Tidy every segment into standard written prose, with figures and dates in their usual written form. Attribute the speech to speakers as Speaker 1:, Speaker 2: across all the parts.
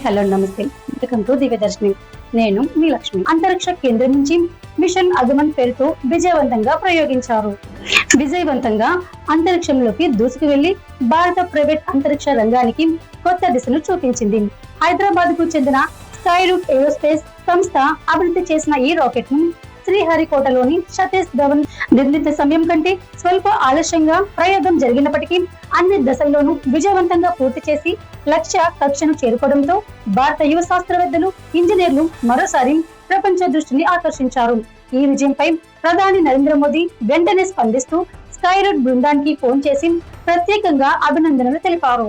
Speaker 1: Hello నమస్తే. Welcome to Divyadarshini. నేను మీ లక్ష్మి. అంతరిక్ష కేంద్రం నుంచి మిషన్ అగమన్ పేరుతో విజయవంతంగా ప్రయోగించారు. విజయవంతంగా అంతరిక్షంలోకి దూసుకు వెళ్లి భారత ప్రైవేట్ అంతరిక్ష రంగానికి కొత్త దిశను చూపించింది. హైదరాబాద్ కు చెందిన స్కైరూట్ ఏరోస్పేస్ సంస్థ అభివృద్ధి చేసిన ఈ రాకెట్ ను శ్రీహరికోటలోని సతీష్ ధవన్ నిర్ణీత సమయం కంటే స్వల్ప ఆలస్యంగా ప్రయోగం జరిగినప్పటికీ అన్ని దశల్లోనూ విజయవంతంగా పూర్తి చేసి లక్ష్య కక్షను చేరుకోవడంతో భారత యువ శాస్త్రవేత్తలు, ఇంజనీర్లు మరోసారి ప్రపంచ దృష్టిని ఆకర్షించారు. ఈ విజయంపై ప్రధాని నరేంద్ర మోదీ వెంటనే స్పందిస్తూ స్కైరూట్ బృందానికి ఫోన్ చేసి ప్రత్యేకంగా అభినందనలు తెలిపారు.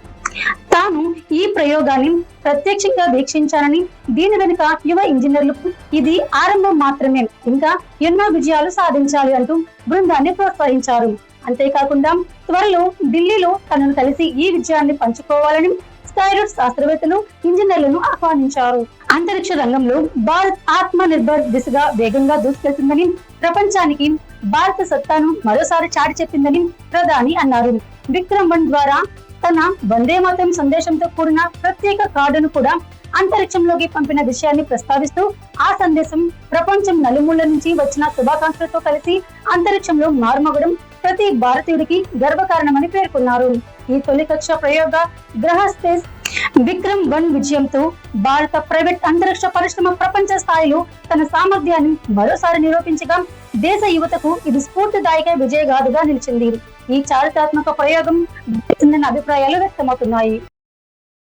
Speaker 1: తాను ఈ ప్రయోగాన్ని ప్రత్యక్షంగా వీక్షించానని, దీని వెనుక యువ ఇంజనీర్లకు ఇది ఆరంభం మాత్రమే, ఇంకా ఎన్నో విజయాలు సాధించాలి అంటూ బృందాన్ని ప్రోత్సహించారు. అంతేకాకుండా త్వరలో ఢిల్లీలో తనను కలిసి ఈ విజయాన్ని పంచుకోవాలని స్కైరూట్ శాస్త్రవేత్తలు, ఇంజనీర్లను ఆహ్వానించారు. అంతరిక్ష రంగంలో భారత్ ఆత్మ నిర్భర్ దిశగా వేగంగా దూసుకెళ్తుందని, ప్రపంచానికి భారత సత్తాను మరోసారి చాటి చెప్పిందని ప్రధాని అన్నారు. విక్రమ్-1 ద్వారా తన వందే మాతరం సందేశంతో కూడిన ప్రత్యేక కార్డును కూడా అంతరిక్షంలోకి పంపిన విషయాన్ని ప్రస్తావిస్తూ, ఆ సందేశం ప్రపంచం నలుమూల నుంచి వచ్చిన శుభాకాంక్షలతో కలిసి అంతరిక్షంలో మార్మగడం ప్రతి భారతీయుడికి గర్వకారణమని పేర్కొన్నారు. ఈ తొలి కక్ష ప్రయోగ గ్రహ స్పేస్ విక్రమ్-1 విజయంతో భారత ప్రైవేట్ అంతరిక్ష పరిశ్రమ ప్రపంచ స్థాయిలో తన సామర్థ్యాన్ని మరోసారి నిరూపించగా, దేశ యువతకు ఇది స్ఫూర్తిదాయక విజయగాథగా నిలిచింది. ఈ చారిత్రాత్మక ప్రయోగం అభిప్రాయాలు వ్యక్తమవుతున్నాయి.